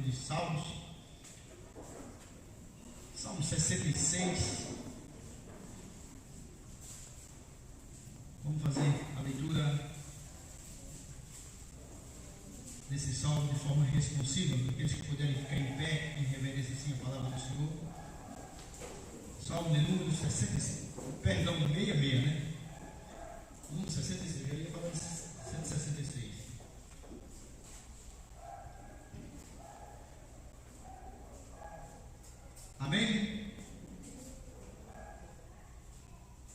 de Salmos, Salmo 66. Vamos fazer a leitura desse salmo de forma responsiva, para aqueles que puderem ficar em pé, em reverência assim a palavra do Senhor. Salmo de número 65, perdão, 66, né? 66, eu ia falar de 166. Amém?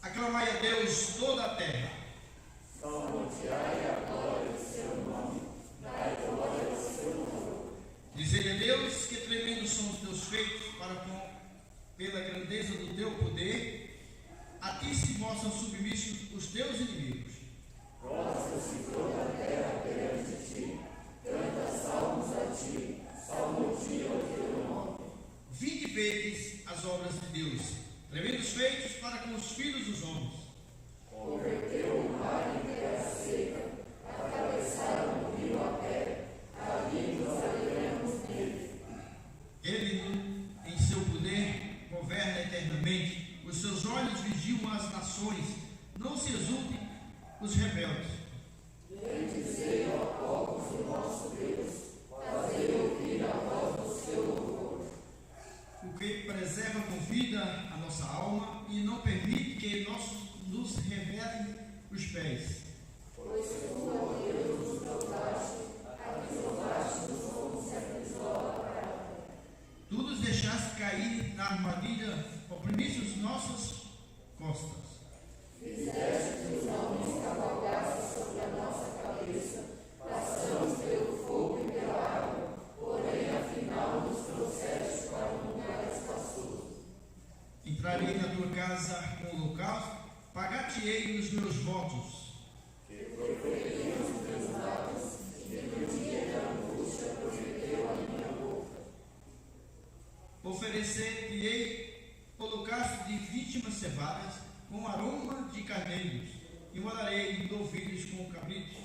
Aclamai a Deus toda a terra. Salmodiai a glória do seu nome, dai glória ao seu nome. Dizei a Deus que tremendos são os teus feitos, pela grandeza do teu poder, a ti se mostram submissos os teus inimigos. Prostra-se toda a terra perante ti, canta salmos a ti, salmodia o teu nome. Vinde e vedes as obras de Deus, tremendos feitos para com os filhos dos homens. Converteu o mar em terra seca, atravessaram o rio a pé, ali nos alegramos nele. Ele, em seu poder, governa eternamente, os seus olhos vigiam as nações, não se exultem os rebeldes. Bendizei ó povos o nosso Deus, fazei ouvir a voz do seu louvor. O que preserva com vida a nossa alma e não permite que nos revelem os pés. Pois tu, ó Deus, nos provaste, aprisionaste nos como se aprisiona a prata. Tu nos deixaste cair na armadilha, oprimiste as nossas costas. Fizeste que os homens cavalgassem sobre a nossa cabeça, passamos pelo fogo e pela água, porém afinal nos trouxeste para um lugar espaçoso. Entrarei na tua casa com holocausto, pagar-te-ei os meus votos. Que proferiam os teus lábios, e no dia da angústia prometeu a minha boca. Oferecer-te-ei holocausto de vítimas cevadas, com aroma de carneiros, e molarei de novilhos com cabritos.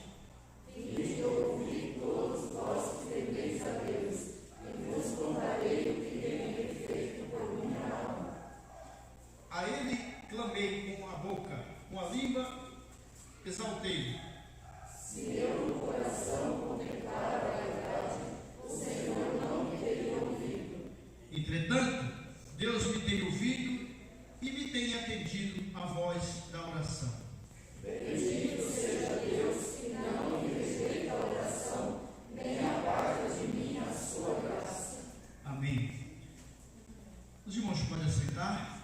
Vinde ouvir todos vós que temeis a Deus, e vos contarei o que tem feito por minha alma. A ele clamei com a boca, com a língua exaltei. Se eu no coração contemplar a vaidade, o Senhor não me teria ouvido. Entretanto, Deus me tem ouvido e me tem atendido a voz da oração. Bendito seja Deus que não me rejeita a oração, nem aparta de mim a sua graça. Amém. Os irmãos podem aceitar.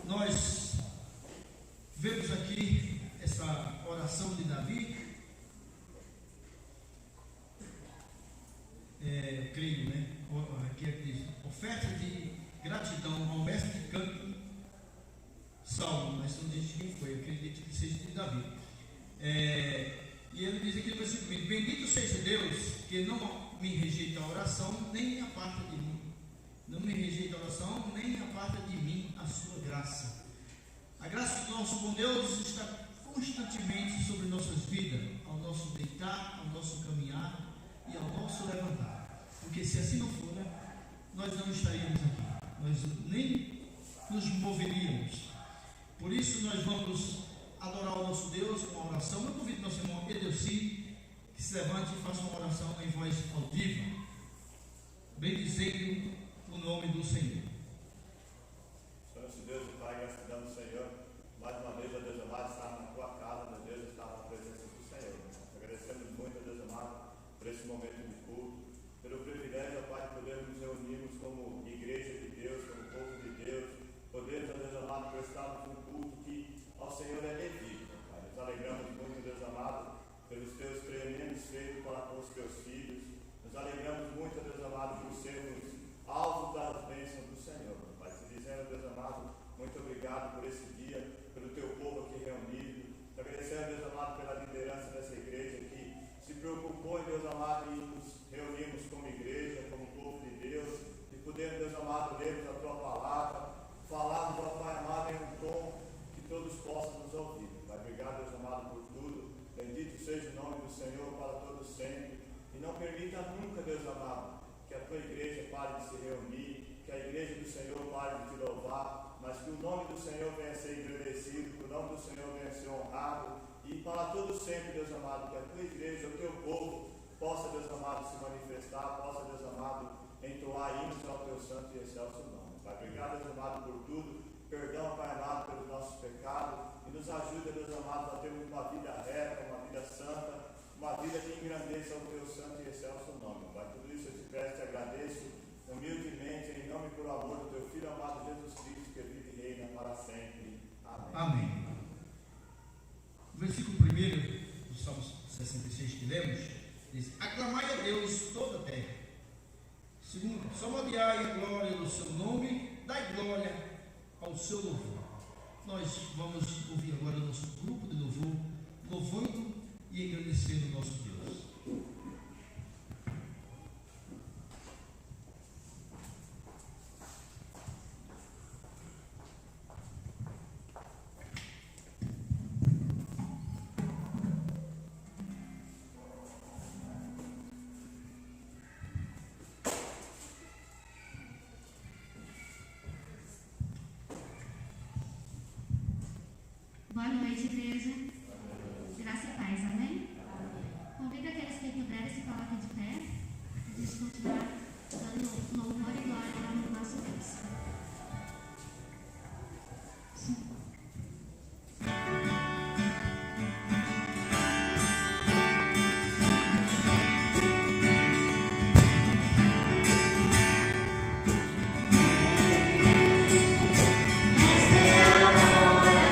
Nós vemos aqui essa oração de Davi. Eu creio, né? Aqui diz, oferta de gratidão ao mestre de canto, Salmo, mas não diz quem foi, eu acredito que seja de Davi. E ele diz aqui no versículo 20: bendito seja Deus que não me rejeita a oração, nem aparta de mim. Não me rejeita a oração, nem aparta de mim a sua graça. A graça do nosso bom Deus está constantemente sobre nossas vidas, ao nosso deitar, ao nosso caminhar e ao nosso levantar. Porque se assim não for, nós não estaríamos aqui, nós nem nos moveríamos. Por isso nós vamos adorar o nosso Deus com uma oração. Eu convido nosso irmão Edelci que se levante e faça uma oração em voz audiva, bendizendo o nome do Senhor. Senhor Deus e Pai, gratidão do Senhor, mais uma vez, ó Deus amado, estar na tua casa, meu Deus, estar na presença do Senhor. Agradecemos muito, ó Deus amado, por esse momento de culto, pelo privilégio, ó Pai, de podermos nos reunirmos como igreja de Deus, como povo de Deus, podermos, ó Deus amado, prestarmos um culto que ao Senhor é devido, ó Pai. Nos alegramos muito, ó Deus amado, pelos teus tremendos feitos para com os teus filhos. Nos alegramos muito, ó Deus amado, por sermos alvo das bênçãos do Senhor, ó Pai. Te dizendo, ó Deus amado, muito permita nunca, Deus amado, que a tua igreja pare de se reunir, que a igreja do Senhor pare de te louvar, mas que o nome do Senhor venha a ser engrandecido, que o nome do Senhor venha a ser honrado, e para todo sempre, Deus amado, que a tua igreja, o teu povo, possa, Deus amado, se manifestar, possa, Deus amado, entoar hinos ao teu santo e excelso nome. Pai, obrigado, Deus amado, por tudo. Perdão, Pai amado, pelos nossos pecados. E nos ajuda, Deus amado, a termos uma vida reta, uma vida santa, uma vida que engrandeça o teu santo e excelso nome. Pai, tudo isso eu te peço e te agradeço humildemente, em nome e por amor do teu Filho amado Jesus Cristo, que vive e reina para sempre. Amém. Amém. O versículo 1 do Salmo 66 que lemos diz: aclamai a Deus toda a terra. Segundo, salmodiai a glória do seu nome, dai glória ao seu louvor. Nós vamos ouvir agora o nosso grupo de louvor, louvando e agradecendo o nosso Deus. Boa noite, igreja. Graça e paz, amém? Convido aqueles que puderem se coloquem de pé. A gente continuar dando louvor e glória ao nosso Deus. Esta é a hora da glória.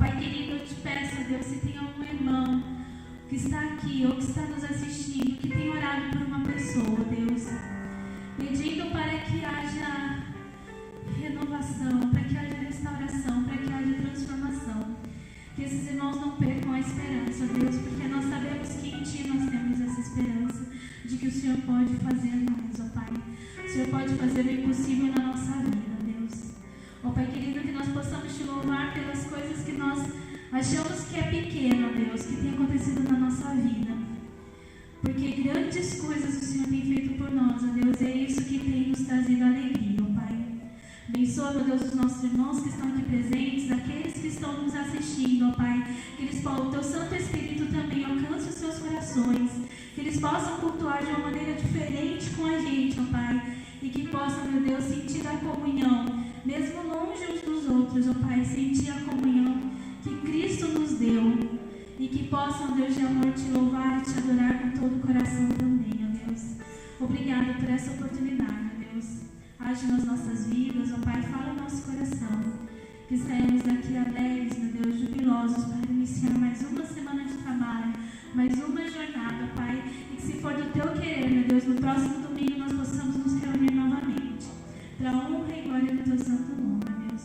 Pai querido, eu te peço, Deus, se tem algum irmão que está aqui ou que está nos assistindo, que tem orado por uma pessoa, Deus, pedindo para que haja renovação, para que haja restauração, para que haja transformação, que esses irmãos não percam a esperança, Deus, porque nós sabemos que em Ti nós temos essa esperança de que o Senhor pode fazer mais, ó Pai. O Senhor pode fazer o impossível na nossa vida, Deus. Ó Pai querido, que nós possamos Te louvar pelas coisas que nós achamos que é pequeno, Deus, que tem acontecido na nossa vida. Porque grandes coisas o Senhor tem feito por nós, ó Deus, e é isso que tem nos trazido alegria, ó Pai. Abençoa, meu Deus, os nossos irmãos que estão aqui presentes, aqueles que estão nos assistindo, ó Pai, que eles possam, o Teu Santo Espírito também alcance os seus corações, que eles possam cultuar de uma maneira diferente com a gente, ó Pai, e que possam, meu Deus, sentir a comunhão, mesmo longe uns dos outros, ó Pai, sentir a comunhão que Cristo nos deu, e que possam, Deus de amor, Te louvar e Te adorar com todo o coração também, ó Deus. Obrigada por essa oportunidade, ó Deus. Age nas nossas vidas, ó Pai, fala no nosso coração, que saímos daqui alegres, meu Deus, jubilosos, para iniciar mais uma semana de trabalho, mais uma jornada, ó Pai, e que se for do Teu querer, meu Deus, no próximo domingo nós possamos nos reunir novamente, para a honra e glória do Teu santo nome, ó Deus.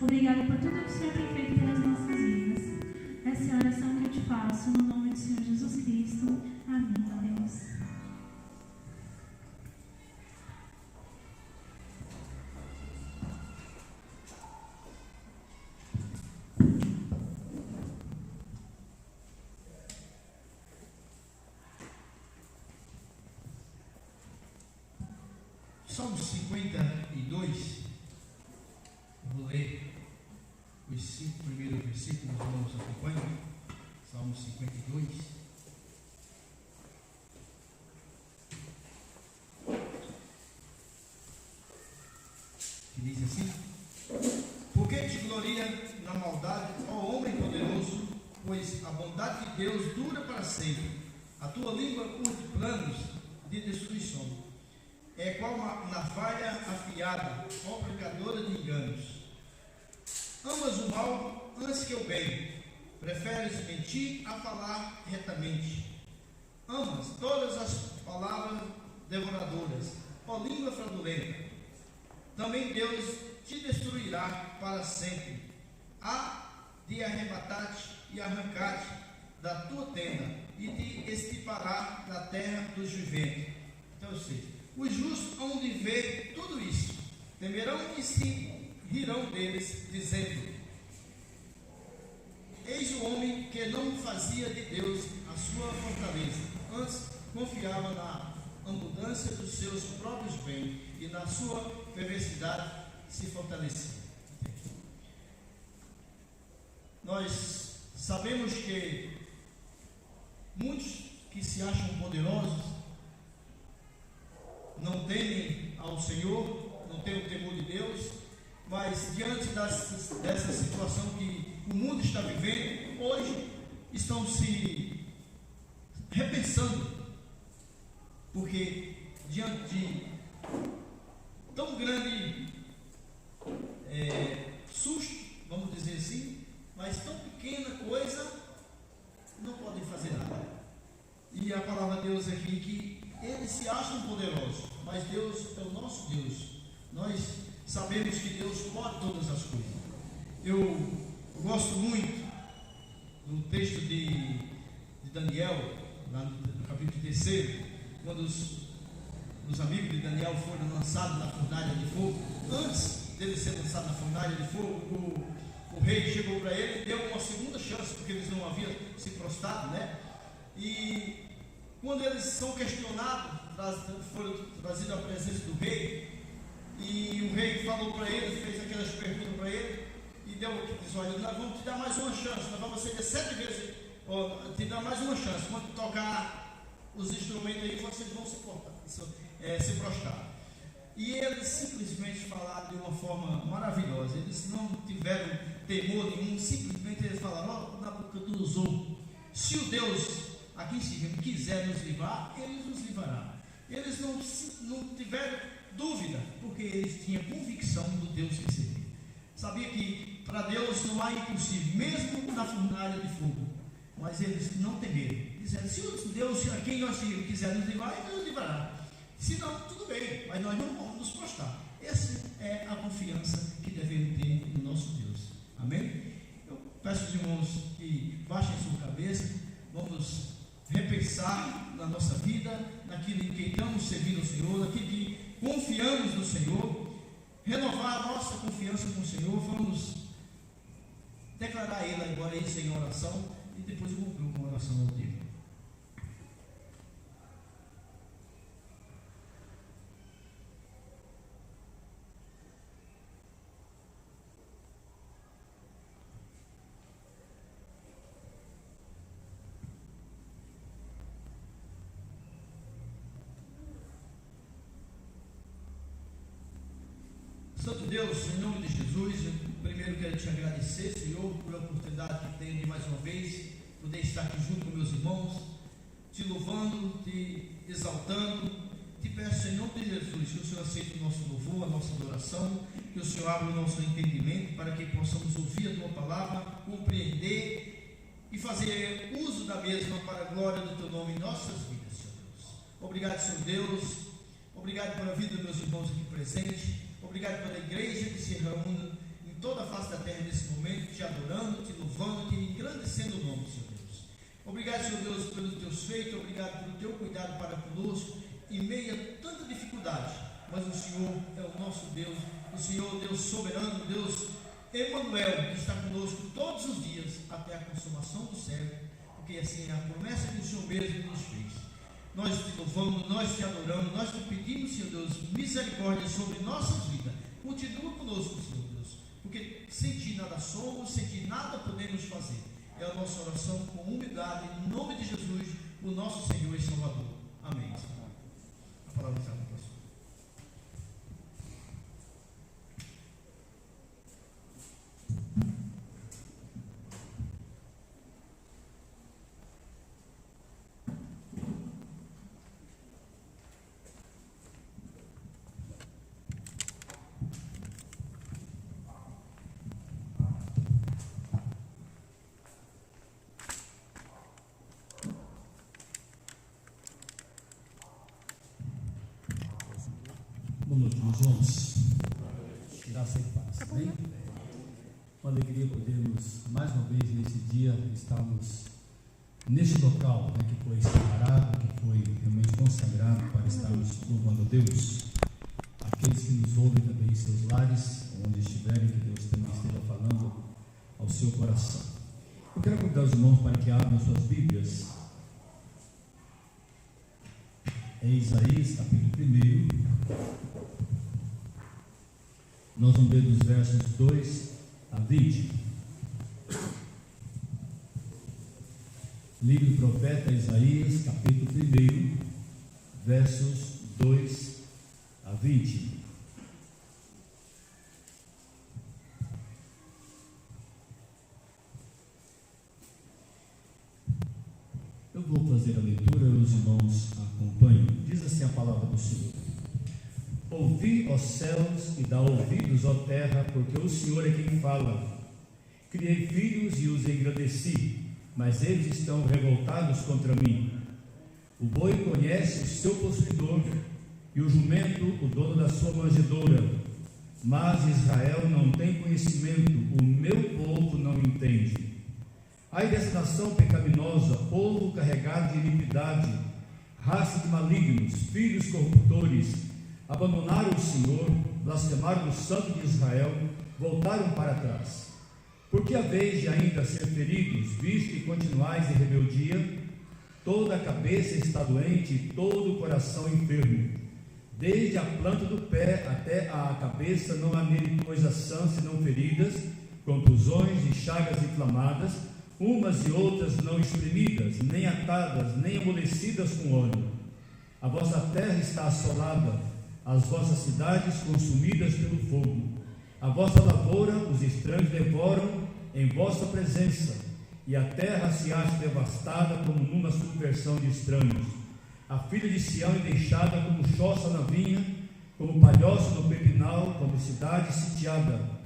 Obrigada por tudo que o Senhor tem feito pelas nossas vidas. Essa é a oração que eu Te faço, no nome do Senhor Jesus Cristo. Amém, ó Deus. Salmo 52, vou ler os 5 primeiros versículos, vamos acompanhar. Salmo 52. Que diz assim: Por que te gloria na maldade, ó homem poderoso? Pois a bondade de Deus dura para sempre. A tua língua curte planos de destruição. É qual uma navalha afiada, ó pecadora de enganos. Amas o mal antes que o bem, preferes mentir a falar retamente. Amas todas as palavras devoradoras, ó língua fraudulenta. Também Deus te destruirá para sempre. Há de arrebatar-te e arrancar-te da tua tenda, e te extirpará da terra dos viventes. Então, ou seja, os justos hão de ver tudo isso, temerão e se rirão deles, dizendo: Eis o homem que não fazia de Deus a sua fortaleza, antes confiava na abundância dos seus próprios bens, e na sua perversidade se fortalecia. Nós sabemos que muitos que se acham poderosos não temem ao Senhor, não têm o temor de Deus, mas diante dessa situação que o mundo está vivendo, hoje estão se repensando, porque diante de tão grande susto, vamos dizer assim, mas tão pequena coisa, não podem fazer nada. E a palavra de Deus aqui que eles se acham poderosos, mas Deus é o nosso Deus. Nós sabemos que Deus pode todas as coisas. Eu gosto muito do texto de Daniel, lá no capítulo 3, quando os amigos de Daniel foram lançados na fornalha de fogo. Antes dele ser lançado na fornalha de fogo, o rei chegou para ele e deu uma segunda chance, porque eles não haviam se prostrado, né? E quando eles são questionados, foram trazidos à presença do rei, e o rei falou para eles, fez aquelas perguntas para ele, e disse: olha, nós vamos te dar mais uma chance, nós vamos acender 7 vezes, te dar mais uma chance, quando tocar os instrumentos aí, vocês vão se prostrar. E eles simplesmente falaram de uma forma maravilhosa, eles não tiveram temor nenhum, simplesmente eles falaram: Nabucodonosor, se o Deus aqui em cima quiser nos livrar, Ele nos livrará. Eles não tiveram dúvida, porque eles tinham convicção do Deus que servia. Sabia que Para Deus não há impossível, mesmo na fornalha de fogo. Mas eles não temeram, dizendo: se o Deus a quem nós quiser nos livrar, Ele nos livrará. Se não, tudo bem, mas nós não vamos nos prostrar. Essa é a confiança que devemos ter no nosso Deus. Amém? Eu peço aos irmãos que baixem sua cabeça, vamos repensar na nossa vida, naquilo em que estamos servindo ao Senhor, naquilo que confiamos no Senhor, renovar a nossa confiança no Senhor. Vamos declarar Ele agora isso em oração, e depois eu concluo com a oração ao Deus. Santo Deus, em nome de Jesus, eu primeiro quero te agradecer, Senhor, por a oportunidade que tenho de mais uma vez poder estar aqui junto com meus irmãos, te louvando, te exaltando. Te peço em nome de Jesus que o Senhor aceite o nosso louvor, a nossa adoração, que o Senhor abra o nosso entendimento para que possamos ouvir a tua palavra, compreender e fazer uso da mesma para a glória do teu nome em nossas vidas, Senhor Deus. Obrigado, Senhor Deus, obrigado pela vida dos meus irmãos aqui presentes. Obrigado pela igreja que se reúne em toda a face da terra nesse momento, te adorando, te louvando, te engrandecendo o nome, Senhor Deus. Obrigado, Senhor Deus, pelos teus feitos, obrigado pelo teu cuidado para conosco, em meio a tanta dificuldade. Mas o Senhor é o nosso Deus, o Senhor, Deus soberano, Deus Emanuel, que está conosco todos os dias, até a consumação do século, porque assim é a promessa que o Senhor mesmo nos fez. Nós te louvamos, nós te adoramos, nós te pedimos, Senhor Deus, misericórdia sobre nossas vidas. Continua conosco, Senhor Deus, porque sem ti nada somos, sem ti nada podemos fazer. É a nossa oração com humildade, em nome de Jesus, o nosso Senhor e Salvador. Amém. A palavra está no próximo. Boa noite, meus irmãos. Graça e paz. Amém? Uma alegria podermos, mais uma vez, nesse dia, estarmos neste local, né, que foi separado, que foi realmente consagrado para estarmos louvando a Deus. Aqueles que nos ouvem também em seus lares, onde estiverem, que Deus também esteja falando ao seu coração. Eu quero convidar os irmãos para que abram suas Bíblias em Isaías, capítulo 1. Nós vamos ler dos versos 2 a 20. Livro do profeta Isaías, capítulo 1, versos 2 a 20. Eu vou fazer a leitura e os irmãos acompanham. Diz assim a palavra do Senhor: Ouvi, ó céus, e dá ouvidos, ó terra, porque o Senhor é quem fala. Criei filhos e os engrandeci, mas eles estão revoltados contra mim. O boi conhece o seu possuidor, e o jumento o dono da sua manjedoura. Mas Israel não tem conhecimento, o meu povo não entende. Ai dessa nação pecaminosa, povo carregado de iniquidade, raça de malignos, filhos corruptores, abandonaram o Senhor, blasfemaram o Santo de Israel, voltaram para trás. Porque a vez de ainda ser feridos, visto que continuais em rebeldia, toda a cabeça está doente e todo o coração enfermo. Desde a planta do pé até a cabeça não há nele coisa sã senão feridas, contusões e chagas inflamadas, umas e outras não espremidas, nem atadas, nem amolecidas com óleo. A vossa terra está assolada, as vossas cidades consumidas pelo fogo. A vossa lavoura os estranhos devoram em vossa presença, e a terra se acha devastada como numa subversão de estranhos. A filha de Sião é deixada como choça na vinha, como palhoça no pepinal, como cidade sitiada.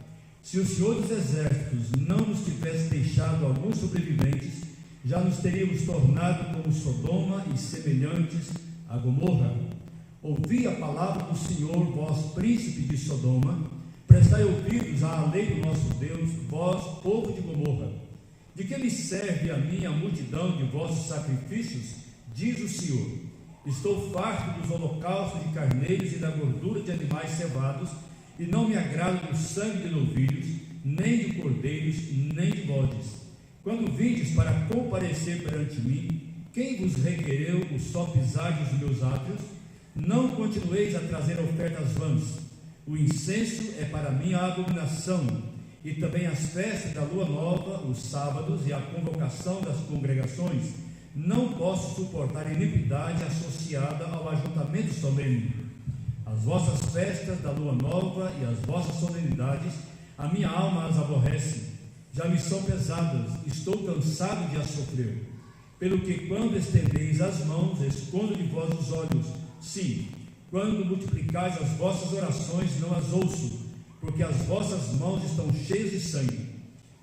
Se o Senhor dos Exércitos não nos tivesse deixado alguns sobreviventes, já nos teríamos tornado como Sodoma e semelhantes a Gomorra. Ouvi a palavra do Senhor, vós príncipe de Sodoma, prestai ouvidos à lei do nosso Deus, vós povo de Gomorra. De que me serve a mim a multidão de vossos sacrifícios? Diz o Senhor. Estou farto dos holocaustos de carneiros e da gordura de animais cevados, e não me agrado do sangue de novilhos, nem de cordeiros, nem de bodes. Quando vindes para comparecer perante mim, quem vos requereu o só pisar dos meus átrios? Não continueis a trazer ofertas vãs. O incenso é para mim a abominação, e também as festas da lua nova, os sábados e a convocação das congregações. Não posso suportar iniquidade associada ao ajuntamento solene. As vossas festas da lua nova e as vossas solenidades, a minha alma as aborrece. Já me são pesadas, estou cansado de as sofrer. Pelo que quando estendeis as mãos, escondo de vós os olhos. Sim, quando multiplicais as vossas orações, não as ouço, porque as vossas mãos estão cheias de sangue.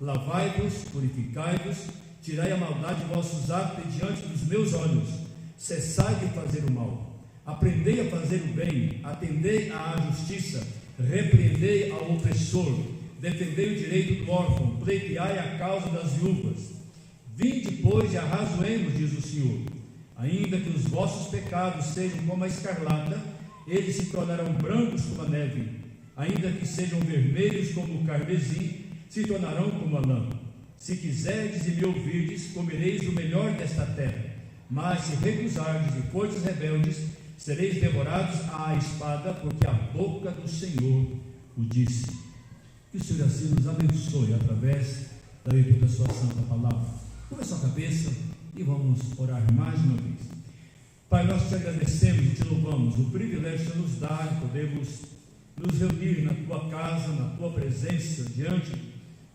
Lavai-vos, purificai-vos, tirai a maldade de vossos hábitos diante dos meus olhos. Cessai de fazer o mal. Aprendei a fazer o bem, atendei à justiça, repreendei ao opressor, defendei o direito do órfão, pleiteai a causa das viúvas. Vinde, pois, e arrazoemos, diz o Senhor. Ainda que os vossos pecados sejam como a escarlata, eles se tornarão brancos como a neve. Ainda que sejam vermelhos como o carmesim, se tornarão como a lã. Se quiserdes e me ouvirdes, comereis do melhor desta terra. Mas se recusardes e fordes rebeldes, sereis devorados à espada, porque a boca do Senhor o disse. Que o Senhor assim nos abençoe através da leitura da sua santa palavra. Curva a sua cabeça e vamos orar mais uma vez. Pai, nós te agradecemos e te louvamos o privilégio que nos dá de podermos nos reunir na tua casa, na tua presença, diante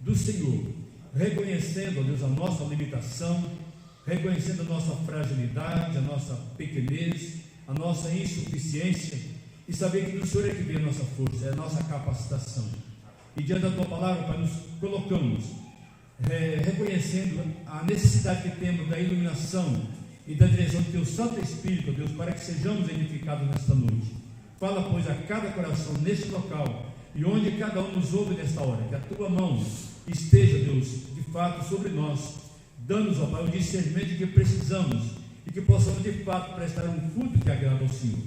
do Senhor, reconhecendo, ó Deus, a nossa limitação, reconhecendo a nossa fragilidade, a nossa pequenez, a nossa insuficiência, e saber que do Senhor é que vem a nossa força, é a nossa capacitação. E diante da tua palavra, Pai, nos colocamos, reconhecendo a necessidade que temos da iluminação e da direção do teu Santo Espírito, Deus, para que sejamos edificados nesta noite. Fala, pois, a cada coração neste local e onde cada um nos ouve nesta hora, que a tua mão esteja, Deus, de fato sobre nós, dando-nos, ó Pai, o discernimento que precisamos e que possamos de fato prestar um culto que agrada ao Senhor.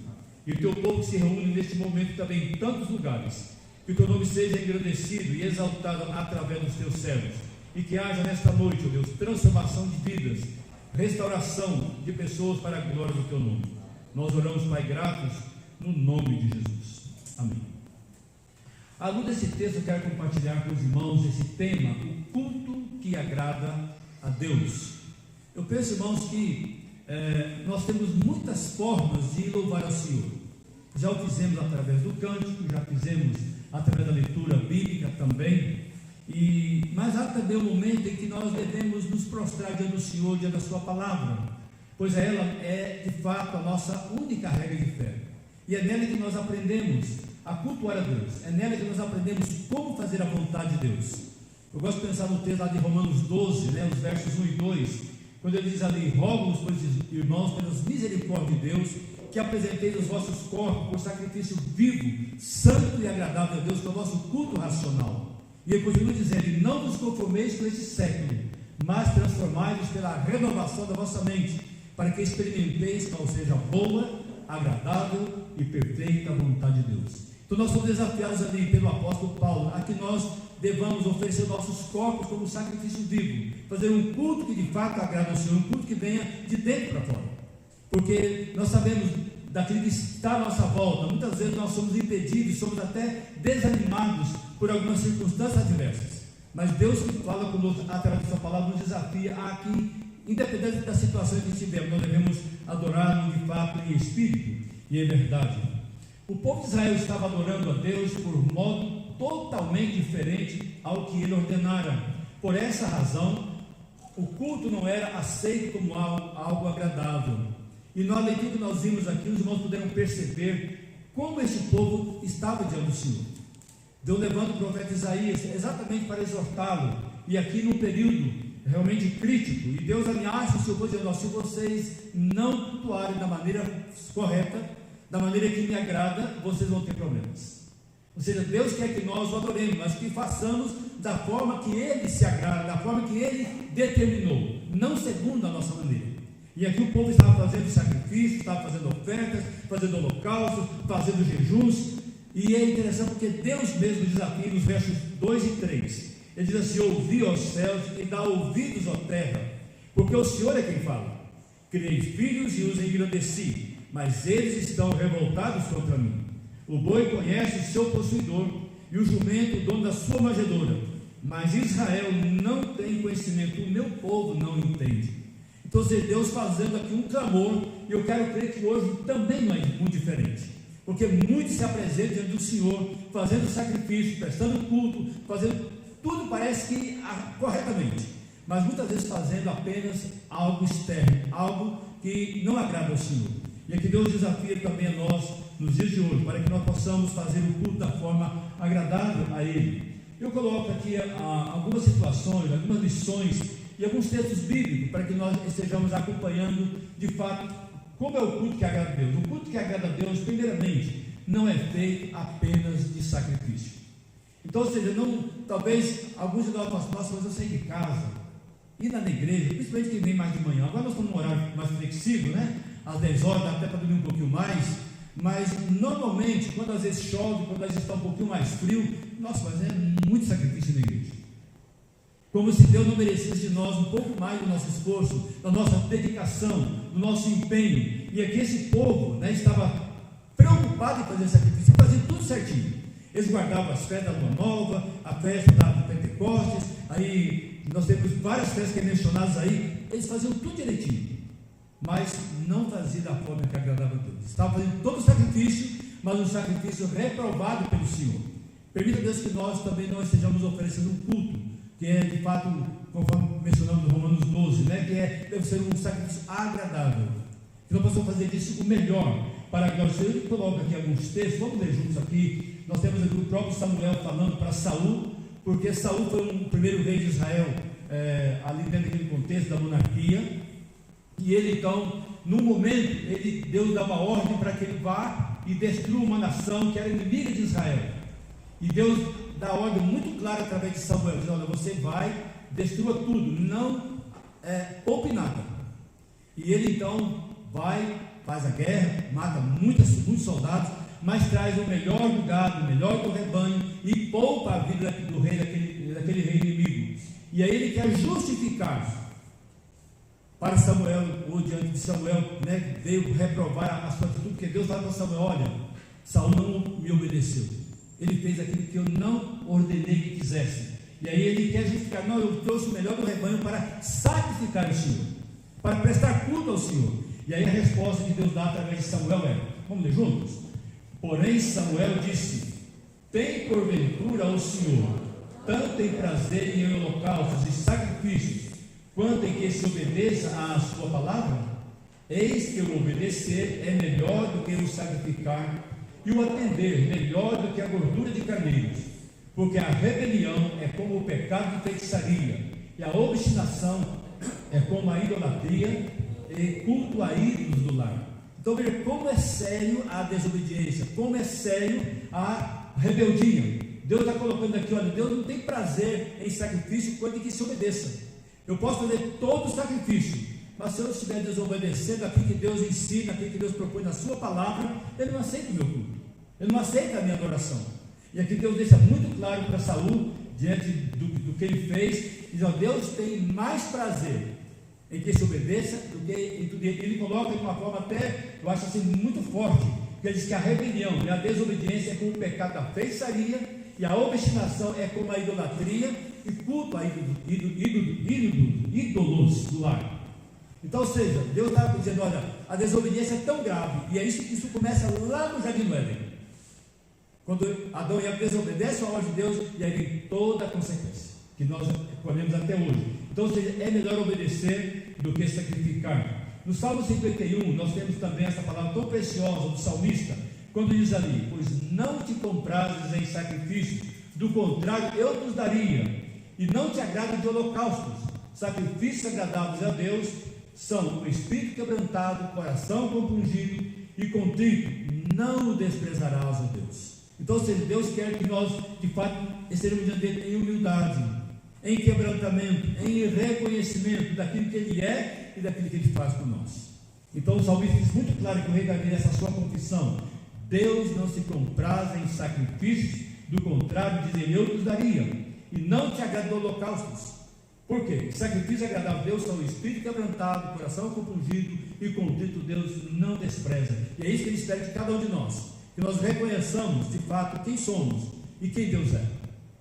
E o teu povo se reúne neste momento também em tantos lugares, que o teu nome seja engrandecido e exaltado através dos teus servos, e que haja nesta noite, ó Deus, transformação de vidas, restauração de pessoas para a glória do teu nome. Nós oramos, Pai, gratos no nome de Jesus. Amém. À luz desse texto, eu quero compartilhar com os irmãos esse tema, o culto que agrada a Deus. Eu penso, irmãos, que nós temos muitas formas de louvar ao Senhor. Já o fizemos através do cântico, já fizemos através da leitura bíblica também, mas há também um momento em que nós devemos nos prostrar diante do Senhor, diante da sua palavra, pois ela é de fato a nossa única regra de fé, e é nela que nós aprendemos a cultuar a Deus, é nela que nós aprendemos como fazer a vontade de Deus. Eu gosto de pensar no texto lá de Romanos 12, os versos 1 e 2, quando ele diz ali: rogo-vos, pois, irmãos, pelas misericórdias de Deus, que apresenteis os vossos corpos por sacrifício vivo, santo e agradável a Deus, que é o vosso culto racional. E ele continua dizendo: não vos conformeis com este século, mas transformai-vos pela renovação da vossa mente, para que experimenteis qual seja a boa, agradável e perfeita vontade de Deus. Então nós somos desafiados ali pelo apóstolo Paulo a que nós devamos oferecer nossos corpos como sacrifício vivo, fazer um culto que de fato agrada ao Senhor, um culto que venha de dentro para fora, porque nós sabemos daquilo que está à nossa volta. Muitas vezes nós somos impedidos, somos até desanimados por algumas circunstâncias adversas, mas Deus que fala conosco através da sua palavra nos desafia a que, independente da situação que estivermos, nós devemos adorá-lo de fato em espírito e em verdade. O povo de Israel estava adorando a Deus por modo totalmente diferente ao que ele ordenara. Por essa razão, o culto não era aceito como algo agradável. E na leitura que nós vimos aqui, os irmãos puderam perceber como esse povo estava diante do Senhor. Deus levanta o profeta Isaías exatamente para exortá-lo, e aqui num período realmente crítico, e Deus ameaça o seu povo dizendo: se vocês não cultuarem da maneira correta, da maneira que me agrada, vocês vão ter problemas. Ou seja, Deus quer que nós o adoremos, mas que façamos da forma que Ele se agrada, da forma que Ele determinou, não segundo a nossa maneira. E aqui o povo estava fazendo sacrifícios, estava fazendo ofertas, fazendo holocaustos, fazendo jejuns. E é interessante porque Deus mesmo desafia nos versos 2 e 3. Ele diz assim: ouvi aos céus e dá ouvidos à terra, porque o Senhor é quem fala. Criei filhos e os engrandeci, mas eles estão revoltados contra mim. O boi conhece o seu possuidor, e o jumento o dono da sua manjedoura, mas Israel não tem conhecimento, o meu povo não entende. Então, Deus fazendo aqui um clamor, e eu quero crer que hoje também não é muito diferente, porque muitos se apresentam diante do Senhor, fazendo sacrifício, prestando culto, fazendo tudo parece que corretamente, mas muitas vezes fazendo apenas algo externo, algo que não agrada ao Senhor. E aqui Deus desafia também a nós nos dias de hoje, para que nós possamos fazer o culto da forma agradável a Ele. Eu coloco aqui algumas situações, algumas lições e alguns textos bíblicos, para que nós estejamos acompanhando de fato como é o culto que agrada a Deus. O culto que agrada a Deus, primeiramente, não é feito apenas de sacrifício. Então, ou seja, talvez alguns de nós podemos sair de casa, ir na igreja, principalmente quem vem mais de manhã. Agora nós estamos num horário mais flexível, né? Às 10 horas, dá até para dormir um pouquinho mais, mas normalmente, quando às vezes chove, quando às vezes está um pouquinho mais frio, nós fazemos muito sacrifício na igreja. Como se Deus não merecesse de nós um pouco mais do nosso esforço, da nossa dedicação, do nosso empenho. E aqui esse povo, né, estava preocupado em fazer sacrifício, fazia tudo certinho. Eles guardavam as festas da Lua Nova, a festa da Pentecostes, aí nós temos várias festas que é mencionadas aí, eles faziam tudo direitinho, mas não faziam da forma que agradava a Deus. Estavam fazendo todo o sacrifício, mas um sacrifício reprovado pelo Senhor. Permita, Deus, que nós também não estejamos oferecendo um culto, que é de fato, conforme mencionamos no Romanos 12, né, que deve ser um sacrifício agradável, que nós possamos fazer disso o melhor, para que nós coloquemos aqui alguns textos, vamos ler juntos aqui. Nós temos aqui o próprio Samuel falando para Saul, porque Saul foi o primeiro rei de Israel, ali dentro daquele contexto da monarquia, e ele então, num momento, Deus dá uma ordem para que ele vá e destrua uma nação que era inimiga de Israel, e Deus dá a ordem muito clara através de Samuel, diz: olha, você vai, destrua tudo, não poupe nada. E ele então vai, faz a guerra, mata muitos soldados, mas traz o melhor do gado, o melhor do rebanho, e poupa a vida do rei, daquele rei inimigo. E aí ele quer justificar para Samuel, ou diante de Samuel, né, veio reprovar a sua atitude, porque Deus fala para Samuel: olha, Saul não me obedeceu, ele fez aquilo que eu não ordenei que quisesse. E aí ele quer justificar: não, eu trouxe o melhor do rebanho para sacrificar o Senhor, para prestar culto ao Senhor. E aí a resposta que Deus dá através de Samuel vamos ler juntos? Porém Samuel disse: tem porventura o Senhor tanto em prazer em holocaustos e sacrifícios, quanto em que se obedeça à sua palavra? Eis que o obedecer é melhor do que o sacrificar, e o atender melhor do que a gordura de carneiros, porque a rebelião é como o pecado de feitiçaria, e a obstinação é como a idolatria e culto a ídolos do lar. Então veja como é sério a desobediência, como é sério a rebeldia. Deus está colocando aqui: olha, Deus não tem prazer em sacrifício quando que se obedeça. Eu posso fazer todo o sacrifício, mas se eu estiver desobedecendo aquilo que Deus ensina, aquilo que Deus propõe na sua palavra, Ele não aceita o meu culto, Ele não aceita a minha adoração. E aqui Deus deixa muito claro para Saul, diante do que ele fez, diz: ó, Deus tem mais prazer em que se obedeça do que em tudo. Ele coloca de uma forma até, eu acho assim, muito forte, que ele diz que a rebelião e a desobediência é como o pecado da feitiçaria, e a obstinação é como a idolatria e culto a ídolos do lar. Então, ou seja, Deus estava dizendo: olha, a desobediência é tão grave, e é isso começa lá no Jardim do Éden, quando Adão e Eva desobedecem a ordem de Deus, e aí vem toda a consequência que nós colhemos até hoje. Então, ou seja, é melhor obedecer do que sacrificar. No Salmo 51, nós temos também essa palavra tão preciosa do salmista, quando diz ali: pois não te comprases em sacrifício, do contrário eu te daria, e não te agrada de holocaustos. Sacrifícios agradáveis a Deus são o espírito quebrantado, coração compungido e contrito, não o desprezarás, ó Deus. Então, ou seja, Deus quer que nós, de fato, estejamos diante dele em humildade, em quebrantamento, em reconhecimento daquilo que ele é e daquilo que ele faz por nós. Então, o salmista diz muito claro que o rei Davi, nessa sua confissão: Deus não se compraz em sacrifícios, do contrário, diz ele, eu te daria, e não te agrada de holocaustos. Por quê? Sacrifício agradável a Deus são o espírito quebrantado, coração compungido e contrito, Deus não despreza. E é isso que ele espera de cada um de nós, que nós reconheçamos de fato quem somos e quem Deus é,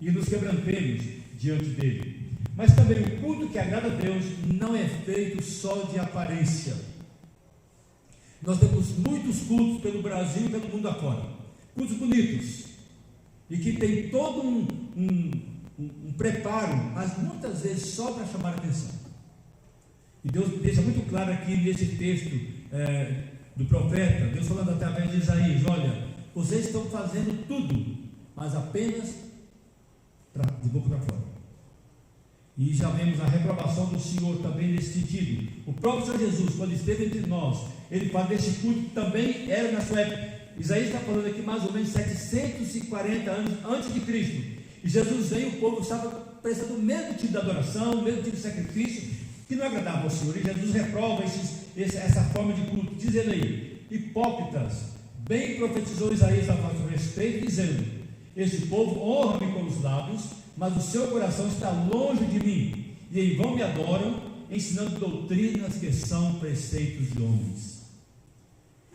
e nos quebrantemos diante dele. Mas também o culto que agrada a Deus não é feito só de aparência. Nós temos muitos cultos pelo Brasil e pelo mundo afora, cultos bonitos, e que tem todo um preparo, mas muitas vezes só para chamar a atenção. E Deus deixa muito claro aqui nesse texto do profeta, Deus falando através de Isaías: olha, vocês estão fazendo tudo, mas apenas de boca para fora. E já vemos a reprovação do Senhor também nesse sentido. O próprio Senhor Jesus, quando esteve entre nós, ele fala desse culto que também era na sua época. Isaías está falando aqui mais ou menos 740 anos antes de Cristo. E Jesus veio, o povo estava prestando o mesmo tipo de adoração, o mesmo tipo de sacrifício, que não agradava ao Senhor. E Jesus reprova essa forma de culto, dizendo aí: hipócritas, bem profetizou Isaías a vosso respeito, dizendo: este povo honra-me com os lábios, mas o seu coração está longe de mim, e em vão me adoram, ensinando doutrinas que são preceitos de homens.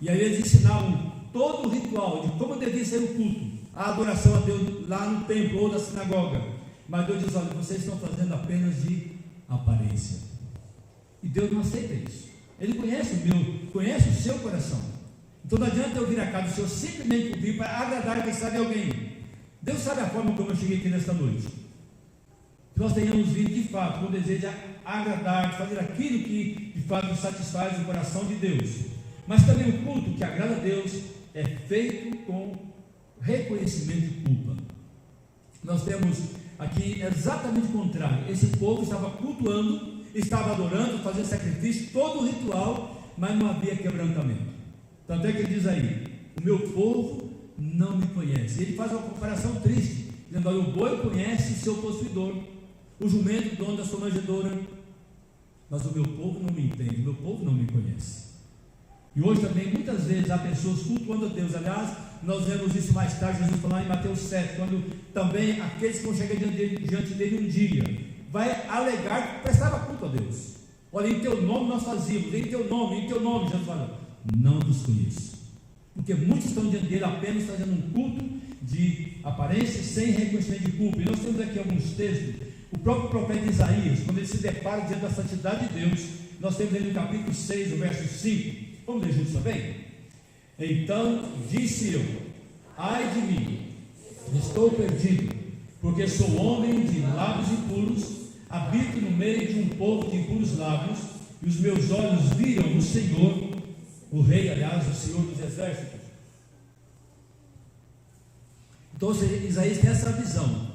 E aí eles ensinavam todo o ritual de como devia ser o culto, a adoração a Deus lá no templo ou na sinagoga. Mas Deus diz: olha, vocês estão fazendo apenas de aparência. E Deus não aceita isso. Ele conhece o seu coração. Então não adianta eu vir a casa do Senhor simplesmente vir para agradar, quem sabe, alguém. Deus sabe a forma como eu cheguei aqui nesta noite. Que nós tenhamos vindo de fato com o desejo de agradar, de fazer aquilo que de fato satisfaz o coração de Deus. Mas também o culto que agrada a Deus é feito com reconhecimento de culpa. Nós temos aqui exatamente o contrário. Esse povo estava cultuando, estava adorando, fazendo sacrifício, todo o ritual, mas não havia quebrantamento. Tanto é que ele diz aí: o meu povo não me conhece. Ele faz uma comparação triste, dizendo: olha, o boi conhece o seu possuidor, o jumento, dono da sua manjedoura, mas o meu povo não me entende, o meu povo não me conhece. E hoje também, muitas vezes, há pessoas cultuando a Deus. Aliás, nós vemos isso mais tarde, Jesus falando em Mateus 7, quando também aqueles que vão chegar diante dele um dia, vai alegar que prestava culto a Deus. Olha, em teu nome nós fazíamos, em teu nome, Jesus fala: não nos conheço. Porque muitos estão diante dele apenas fazendo um culto de aparência, sem reconhecimento de culpa. E nós temos aqui alguns textos. O próprio profeta Isaías, quando ele se depara diante da santidade de Deus, nós temos ele no capítulo 6, o verso 5. Vamos ler juntos também? Então disse eu: ai de mim, estou perdido, porque sou homem de lábios impuros, habito no meio de um povo de impuros lábios, e os meus olhos viram o Senhor, o Rei, aliás, o Senhor dos Exércitos. Então Isaías tem essa visão.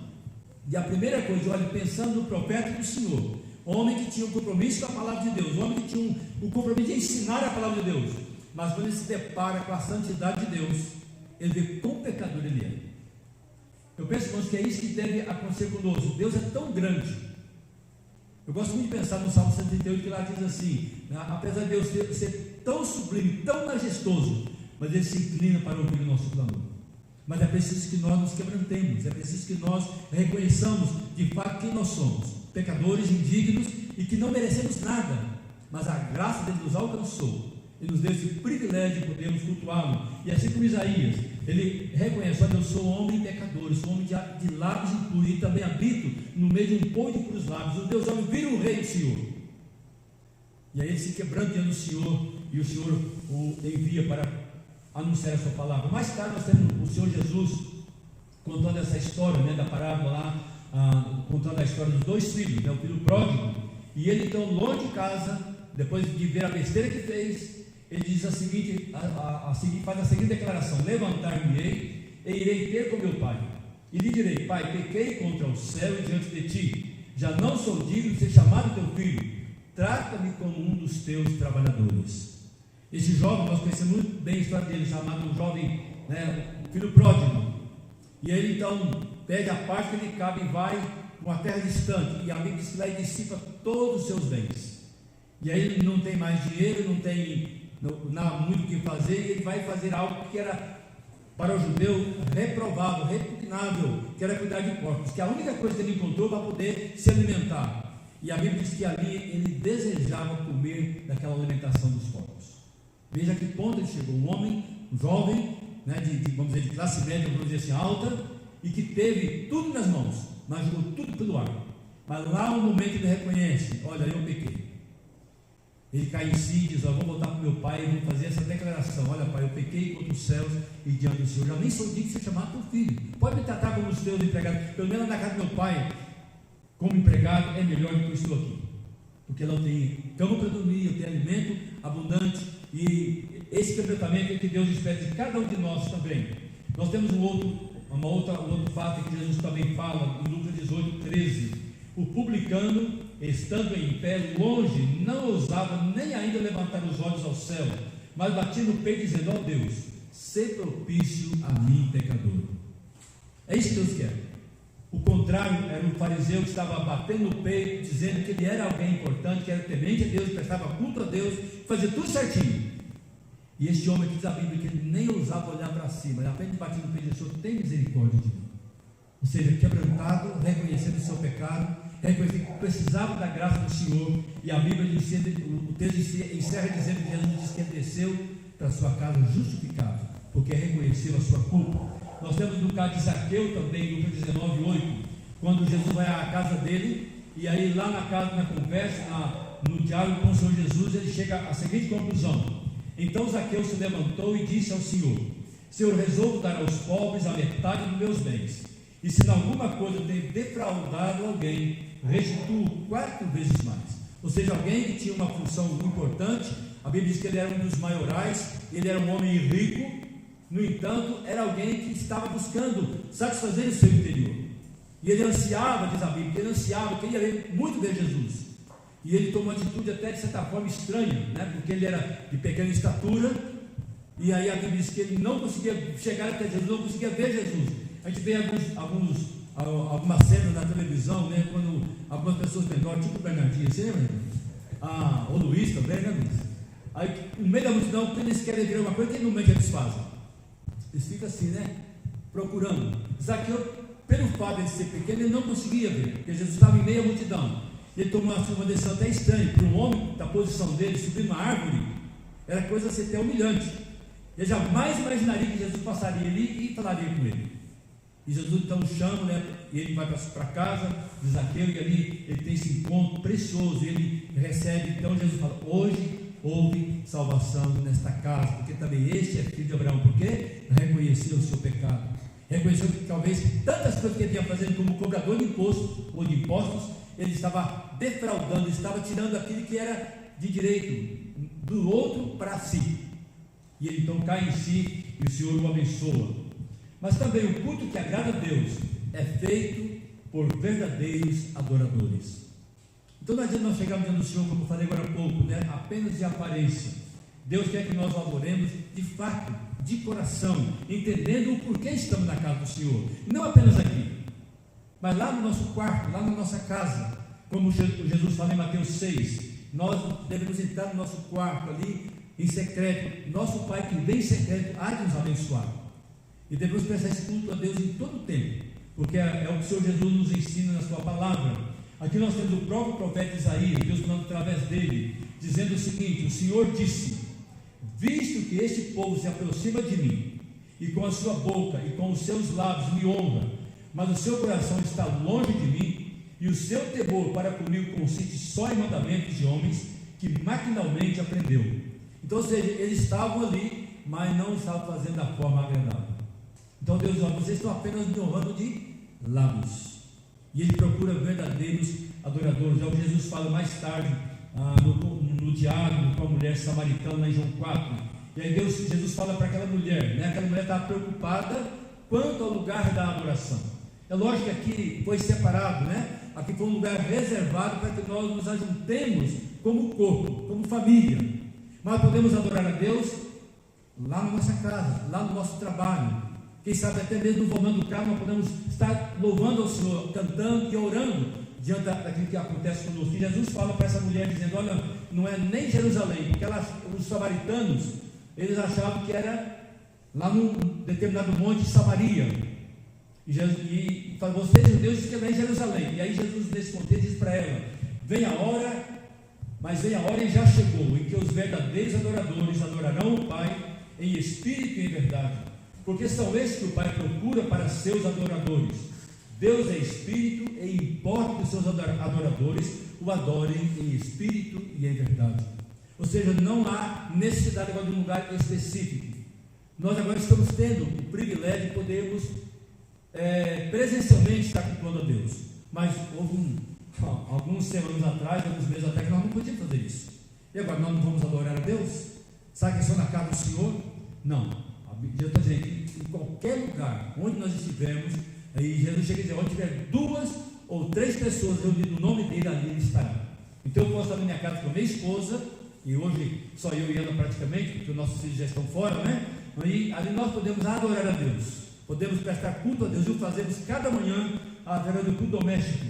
E a primeira coisa, olha, pensando no profeta do Senhor, homem que tinha um compromisso com a palavra de Deus, homem que tinha um compromisso de ensinar a palavra de Deus, mas quando ele se depara com a santidade de Deus, ele vê quão pecador ele é. Eu penso, irmãos, que é isso que deve acontecer conosco. Deus é tão grande. Eu gosto muito de pensar no Salmo 138, que lá diz assim: apesar de Deus ser tão sublime, tão majestoso, mas ele se inclina para ouvir o nosso clamor. Mas é preciso que nós nos quebrantemos, é preciso que nós reconheçamos de fato quem nós somos, pecadores, indignos e que não merecemos nada, mas a graça dele nos alcançou e nos deu esse privilégio de podermos cultuá-lo. E assim como Isaías, ele reconhece: olha, eu sou homem pecador, eu sou homem de lábios impuros, e também habito no meio de um povo de impuros lábios. O Deus homem vira o rei do Senhor. E aí ele se quebranta diante do Senhor, e o Senhor o envia para anunciar a sua palavra. Mais tarde nós temos o Senhor Jesus contando essa história, da parábola lá, contando a história dos dois filhos, o filho pródigo. E ele então, longe de casa, depois de ver a besteira que fez, ele diz faz a seguinte declaração: levantar-me-ei e irei ter com meu pai, e lhe direi: Pai, pequei contra o céu e diante de ti, já não sou digno de ser chamado teu filho, trata-me como um dos teus trabalhadores. Esse jovem, nós conhecemos muito bem a história dele, chamado um jovem, filho pródigo, e ele então pede a parte que lhe cabe e vai para uma terra distante, e a Bíblia diz que lá ele dissipa todos os seus bens, e aí ele não tem mais dinheiro, não tem muito o que fazer, e ele vai fazer algo que era para o judeu reprovável, repugnável, que era cuidar de porcos, que a única coisa que ele encontrou para poder se alimentar, e a Bíblia diz que ali ele desejava comer daquela alimentação dos porcos. Veja a que ponto ele chegou, um homem, um jovem, vamos dizer, de classe média, vamos dizer assim, alta, e que teve tudo nas mãos, mas jogou tudo pelo ar. Mas lá no momento ele reconhece: olha, eu pequei. Ele cai em si e diz: vou voltar para o meu pai e vou fazer essa declaração: olha, pai, eu pequei contra os céus e diante do Senhor, já nem sou digno de ser chamado teu filho, pode me tratar como os teus empregados, pelo menos na casa do meu pai, como empregado, é melhor do que eu estou aqui, porque lá eu tenho cama para dormir, eu tenho alimento abundante. E esse completamento é que Deus espera de cada um de nós também. Nós temos um outro fato que Jesus também fala em Lucas 18:13: o publicano, estando em pé longe, não ousava nem ainda levantar os olhos ao céu, mas batia no peito dizendo: ó Deus, sê propício a mim, pecador. É isso que Deus quer. O contrário era o fariseu que estava batendo no peito, dizendo que ele era alguém importante, que era temente a Deus, prestava culto a Deus, fazia tudo certinho. E este homem, que diz a Bíblia, que ele nem ousava olhar para cima, ele apenas batia no peito e disse: Senhor, tem misericórdia de mim. Ou seja, quebrantado, reconhecendo o seu pecado, reconhecendo que precisava da graça do Senhor. E a Bíblia diz, o texto encerra dizendo que Jesus disse que ele desceu para a sua casa justificado, porque reconheceu a sua culpa. Nós temos no caso de Zaqueu também, Lucas 19:8, quando Jesus vai à casa dele, e aí lá na casa, na conversa, no diálogo com o Senhor Jesus, ele chega à seguinte conclusão: então Zaqueu se levantou e disse ao Senhor: Senhor, resolvo dar aos pobres a metade dos meus bens, e se em alguma coisa eu tenho defraudado alguém, restituo 4 vezes mais. Ou seja, alguém que tinha uma função importante, a Bíblia diz que ele era um dos maiorais, ele era um homem rico. No entanto, era alguém que estava buscando satisfazer o seu interior, e ele ansiava, diz a Bíblia, que ele ansiava, queria muito ver Jesus, e ele tomou uma atitude até de certa forma estranha, porque ele era de pequena estatura, e aí a Bíblia diz que ele não conseguia chegar até Jesus, não conseguia ver Jesus. A gente vê algumas cenas na televisão, quando algumas pessoas menores, tipo o Bernardinho, você lembra? O Luiz também, né, Luiz? Aí no meio da multidão, quando eles querem ver uma coisa, que no momento eles fazem? Eles ficam assim, procurando. Zaqueu, pelo fato de ser pequeno, ele não conseguia ver, porque Jesus estava em meio à multidão. Ele tomou uma decisão até estranha. Para um homem da posição dele, subir uma árvore, era coisa assim, até humilhante. Ele jamais imaginaria que Jesus passaria ali e falaria com ele. E Jesus então chama, e ele vai para a casa de Zaqueu, e ali ele tem esse encontro precioso, ele recebe. Então Jesus fala: hoje houve salvação nesta casa, porque também este é filho de Abraão, porque reconheceu o seu pecado, reconheceu que talvez tantas coisas que ele vinha fazendo como cobrador de imposto ou de impostos, ele estava defraudando, estava tirando aquilo que era de direito do outro para si, e ele então cai em si, e o Senhor o abençoa. Mas também o culto que agrada a Deus é feito por verdadeiros adoradores. Então não adianta nós chegarmos diante do Senhor, como eu falei agora há pouco, apenas de aparência. Deus quer que nós o adoremos de fato, de coração, entendendo o porquê estamos na casa do Senhor, não apenas aqui, mas lá no nosso quarto, lá na nossa casa, como Jesus fala em Mateus 6, nós devemos entrar no nosso quarto ali, em secreto. Nosso Pai que vem em secreto há de nos abençoar, e devemos prestar esse culto a Deus em todo o tempo, porque é o que o Senhor Jesus nos ensina na sua palavra. Aqui nós temos o próprio profeta Isaías, Deus falando através dele, dizendo o seguinte: o Senhor disse: visto que este povo se aproxima de mim, e com a sua boca e com os seus lábios me honra, mas o seu coração está longe de mim, e o seu temor para comigo consiste só em mandamentos de homens que maquinalmente aprendeu. Então, ou seja, eles estavam ali, mas não estavam fazendo da forma agradável. Então Deus diz: vocês estão apenas me honrando de lábios. E ele procura verdadeiros adoradores. É o que Jesus fala mais tarde, no do diálogo com a mulher samaritana em João 4. E aí Jesus fala para aquela mulher, né? Aquela mulher estava preocupada quanto ao lugar da adoração. É lógico que aqui foi separado, né? Aqui foi um lugar reservado para que nós nos ajuntemos como corpo, como família. Mas podemos adorar a Deus lá na nossa casa, lá no nosso trabalho. Quem sabe até mesmo no volante do carro nós podemos estar louvando ao Senhor, cantando e orando diante daquilo que acontece conosco. E Jesus fala para essa mulher dizendo: olha, não é nem Jerusalém, porque os samaritanos, eles achavam que era lá num determinado monte de Samaria. E fala: vocês judeus dizem que é lá em Jerusalém. E aí Jesus nesse contexto diz para ela: vem a hora, mas vem a hora e já chegou, em que os verdadeiros adoradores adorarão o Pai em espírito e em verdade, porque são esses que o Pai procura para seus adoradores. Deus é espírito e importa que os seus adoradores o adorem em espírito e em verdade. Ou seja, não há necessidade agora de um lugar específico. Nós agora estamos tendo o privilégio de podermos presencialmente estar cultuando a Deus. Mas houve alguns semanas atrás, alguns meses atrás, que nós não podíamos fazer isso. E agora nós não vamos adorar a Deus? Sabe que só na casa do Senhor? Não. A Bíblia está dizendo que em qualquer lugar onde nós estivermos, aí Jesus chega a dizer: onde tiver 2 ou 3 pessoas reunidas no nome dele, ali ele estará. Então eu posso estar na minha casa com a minha esposa, e hoje só eu e ela praticamente, porque os nossos filhos já estão fora, né? E ali nós podemos adorar a Deus, podemos prestar culto a Deus, e o fazemos cada manhã através do culto doméstico.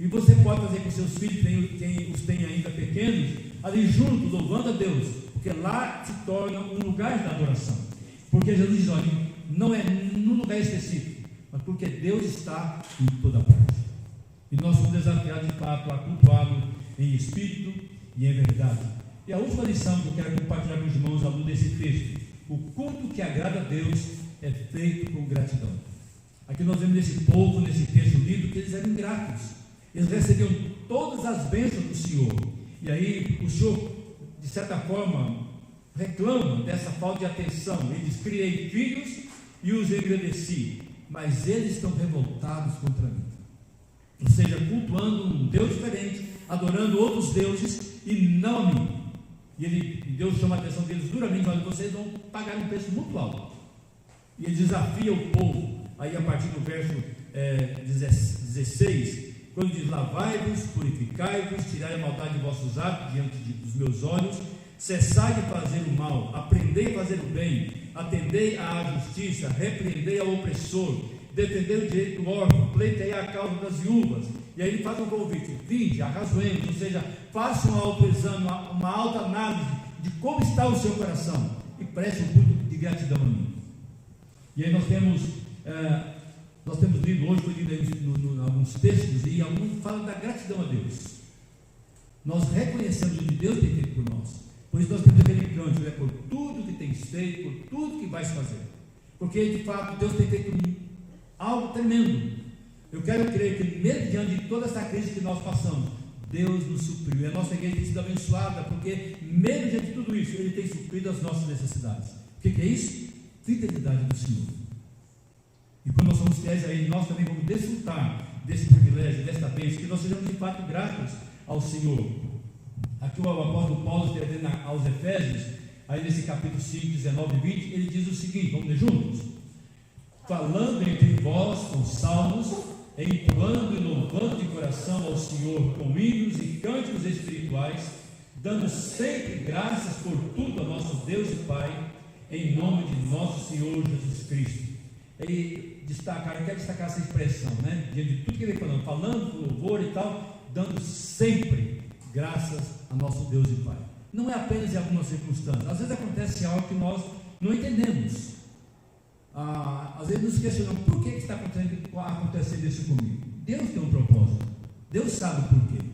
E você pode fazer com seus filhos, quem os tem ainda pequenos, ali junto, louvando a Deus, porque lá se torna um lugar da adoração. Porque Jesus diz: olha, não é num lugar específico, mas porque Deus está em toda parte. E nós somos desafiados de fato a cultuá-lo em espírito e em verdade. E a última lição que eu quero compartilhar com os irmãos à luz desse texto: o culto que agrada a Deus é feito com gratidão. Aqui nós vemos nesse povo, nesse texto lido, que eles eram ingratos. Eles recebiam todas as bênçãos do Senhor. E aí o Senhor, de certa forma, reclama dessa falta de atenção. Ele diz: criei filhos e os engrandeci, mas eles estão revoltados contra mim. Ou seja, cultuando um Deus diferente, adorando outros deuses e não a mim. E Deus chama a atenção deles duramente: olha, vocês vão pagar um preço muito alto. E ele desafia o povo, aí a partir do verso 16, quando diz: lavai-vos, purificai-vos, tirai a maldade de vossos hábitos diante dos meus olhos, cessai de fazer o mal, aprendei a fazer o bem, atendei à justiça, repreendei ao opressor, defendei o direito do órfão, pleitei a causa das viúvas. E aí ele faz um convite: vinde, arrazoemos, ou seja, faça um autoexame, uma autoanálise de como está o seu coração e preste um culto de gratidão a mim. E aí nós temos lido hoje, foi lido em alguns textos, e alguns falam da gratidão a Deus. Nós reconhecemos o que Deus tem feito por nós. Por isso nós temos aquele cântico: por tudo que tens feito, por tudo que vais fazer. Porque de fato Deus tem feito algo tremendo. Eu quero crer que mesmo diante de toda essa crise que nós passamos, Deus nos supriu. E a nossa igreja tem sido abençoada, porque mesmo diante de tudo isso, Ele tem suprido as nossas necessidades. O que é isso? Fidelidade do Senhor. E quando nós somos fiéis a Ele, nós também vamos desfrutar desse privilégio, desta bênção, que nós sejamos de fato gratos ao Senhor. Aqui o apóstolo Paulo, escrevendo aos Efésios, aí nesse capítulo 5, 19 e 20, ele diz o seguinte: vamos ler juntos? Falando entre vós com salmos, entoando e louvando de coração ao Senhor com hinos e cânticos espirituais, dando sempre graças por tudo a nosso Deus e Pai, em nome de nosso Senhor Jesus Cristo. Ele quer destacar essa expressão, né? Diante de tudo que ele vem falando com louvor e tal, dando sempre graças a nosso Deus e Pai. Não é apenas em algumas circunstâncias. Às vezes acontece algo que nós não entendemos. Às vezes nos questionamos: por que está acontecendo isso comigo? Deus tem um propósito, Deus sabe o porquê.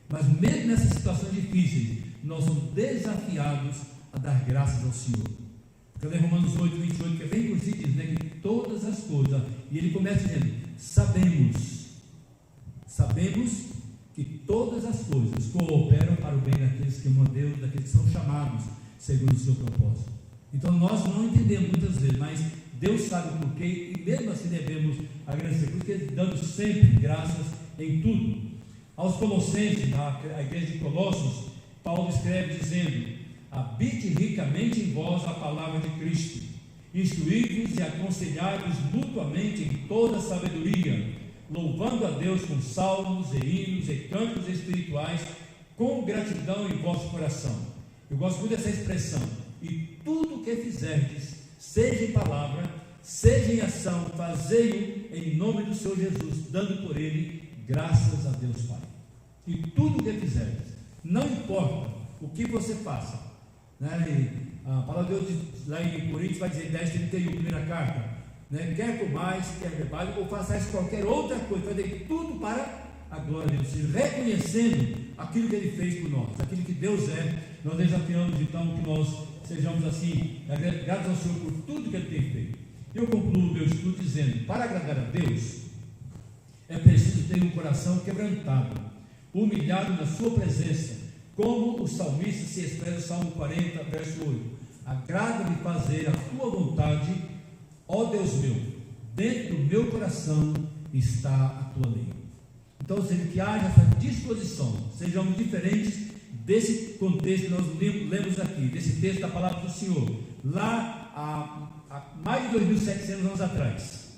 Mas mesmo nessas situações difíceis, nós somos desafiados a dar graças ao Senhor. Porque em Romanos 8, 28, que é bem curtinho, diz, né, que todas as coisas, e ele começa dizendo: sabemos que todas as coisas cooperam para o bem daqueles que amam a Deus, daqueles que são chamados segundo o seu propósito. Então nós não entendemos muitas vezes, mas Deus sabe o porquê, e mesmo assim devemos agradecer, porque dando sempre graças em tudo. Aos Colossenses, a igreja de Colossos, Paulo escreve dizendo: habite ricamente em vós a palavra de Cristo, instruí-vos e aconselhai-vos mutuamente em toda sabedoria, louvando a Deus com salmos e hinos e cantos espirituais, com gratidão em vosso coração. Eu gosto muito dessa expressão. E tudo o que fizerdes, seja em palavra, seja em ação, fazei-o em nome do Senhor Jesus, dando por ele graças a Deus Pai. E tudo o que fizerdes, não importa o que você faça, né? A palavra de Deus lá em Coríntios vai dizer 10:31, primeira carta, né? Quer comais, quer bebais, ou façais qualquer outra coisa, fazei tudo para a glória de Deus, reconhecendo aquilo que Ele fez por nós, aquilo que Deus é. Nós desafiamos então que nós sejamos assim, gratos ao Senhor por tudo que Ele tem feito. Eu concluo o meu estudo dizendo: para agradar a Deus é preciso ter um coração quebrantado, humilhado na sua presença, como o salmista se expressa no Salmo 40, verso 8: agrada-me fazer a tua vontade, ó Deus meu, dentro do meu coração está a tua lei. Então, ou seja, que haja essa disposição, sejamos diferentes desse contexto que nós lemos aqui, desse texto da palavra do Senhor, lá há mais de 2.700 anos atrás.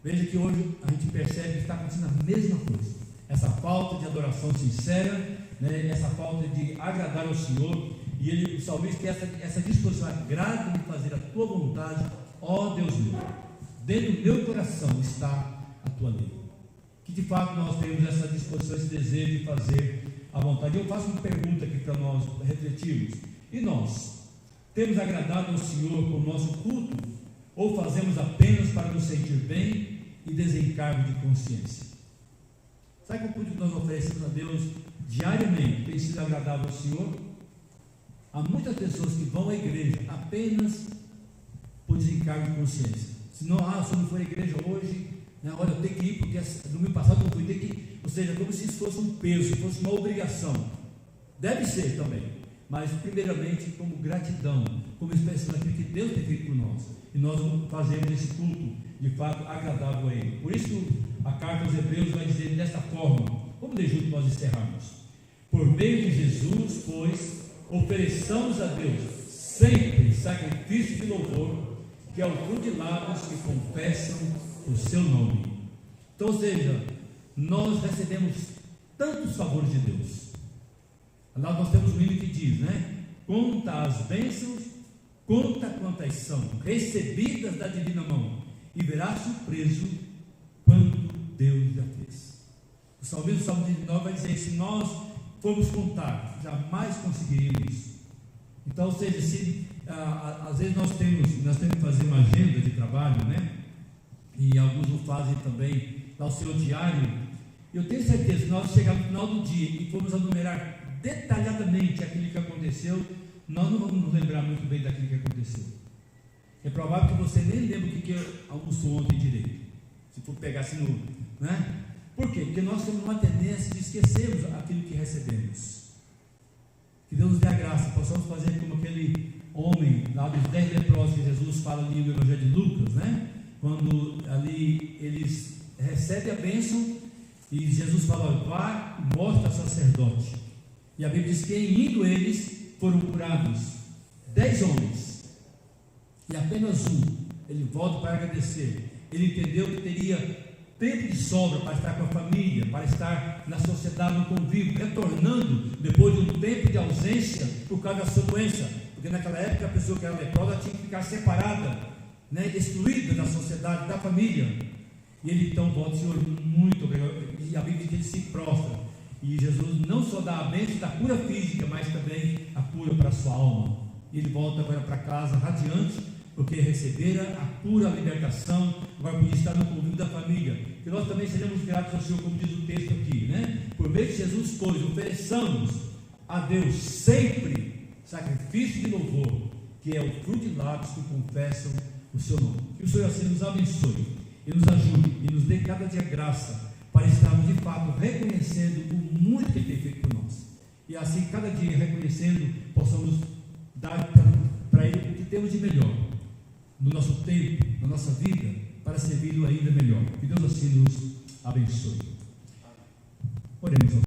Veja que hoje a gente percebe que está acontecendo a mesma coisa, essa falta de adoração sincera, né, essa falta de agradar ao Senhor, e o salmista tem essa disposição: agrada-me fazer a tua vontade, ó Deus meu, dentro do meu coração está a tua lei. Que de fato nós temos essa disposição, esse desejo de fazer a vontade. Eu faço uma pergunta aqui para nós refletirmos: e nós temos agradado ao Senhor com o nosso culto, ou fazemos apenas para nos sentir bem e desencargo de consciência? Sabe que o culto que nós oferecemos a Deus diariamente tem sido agradável ao Senhor? Há muitas pessoas que vão à igreja apenas por desencargo de consciência. Se eu não for à igreja hoje, olha, eu tenho que ir porque domingo passado eu não fui, ou seja, como se isso fosse um peso, fosse uma obrigação. Deve ser também, mas primeiramente como gratidão, como expressão daquilo que Deus tem feito por nós, e nós fazemos esse culto de fato agradável a Ele. Por isso a carta aos Hebreus vai dizer desta forma: vamos ler junto nós encerrarmos. Por meio de Jesus, pois, ofereçamos a Deus sempre sacrifício de louvor, que é o fruto de lábios que confessam o seu nome. Então, ou seja, nós recebemos tantos favores de Deus. Lá nós temos um hino que diz, né? Conta as bênçãos, conta quantas são recebidas da divina mão, e verás surpreso quanto Deus já fez. O salmista, o Salmo 19 vai dizer: se nós formos contar, jamais conseguiríamos. Então, ou seja, se às vezes nós temos que fazer uma agenda de trabalho, né? E alguns o fazem também lá o seu diário. Eu tenho certeza que nós chegarmos no final do dia e formos enumerar detalhadamente aquilo que aconteceu, nós não vamos nos lembrar muito bem daquilo que aconteceu. É provável que você nem lembre o que almoçou ontem direito, se for pegar assim no, né? Por quê? Porque nós temos uma tendência de esquecermos aquilo que recebemos. Que Deus nos dê a graça, possamos fazer como aquele homem lá dos 10 leprosos que Jesus fala ali no Evangelho de Lucas, né? Quando ali eles recebem a bênção e Jesus fala: vá e mostra ao sacerdote. E a Bíblia diz que indo eles foram curados 10 homens, e apenas um, ele volta para agradecer. Ele entendeu que teria tempo de sobra para estar com a família, para estar na sociedade, no convívio, retornando depois de um tempo de ausência por causa da sua doença, porque naquela época a pessoa que era leprosa tinha que ficar separada, né, excluída da sociedade, da família. E ele então volta: Senhor, muito obrigado. E a Bíblia diz que ele se prostra, e Jesus não só dá a bênção da cura física, mas também a cura para a sua alma. E ele volta agora para casa radiante, porque recebera a pura libertação, agora podia estar no convívio da família. Que nós também sejamos gratos ao Senhor, como diz o texto aqui, né? Por meio de Jesus, pois, ofereçamos a Deus sempre sacrifício de louvor, que é o fruto de lábios que confessam o seu nome. Que o Senhor assim nos abençoe e nos ajude e nos dê cada dia graça para estarmos de fato reconhecendo o muito que Ele tem feito por nós, e assim cada dia reconhecendo possamos dar para Ele o que temos de melhor no nosso tempo, na nossa vida, para servi-lo ainda melhor. Que Deus assim nos abençoe. Oremos.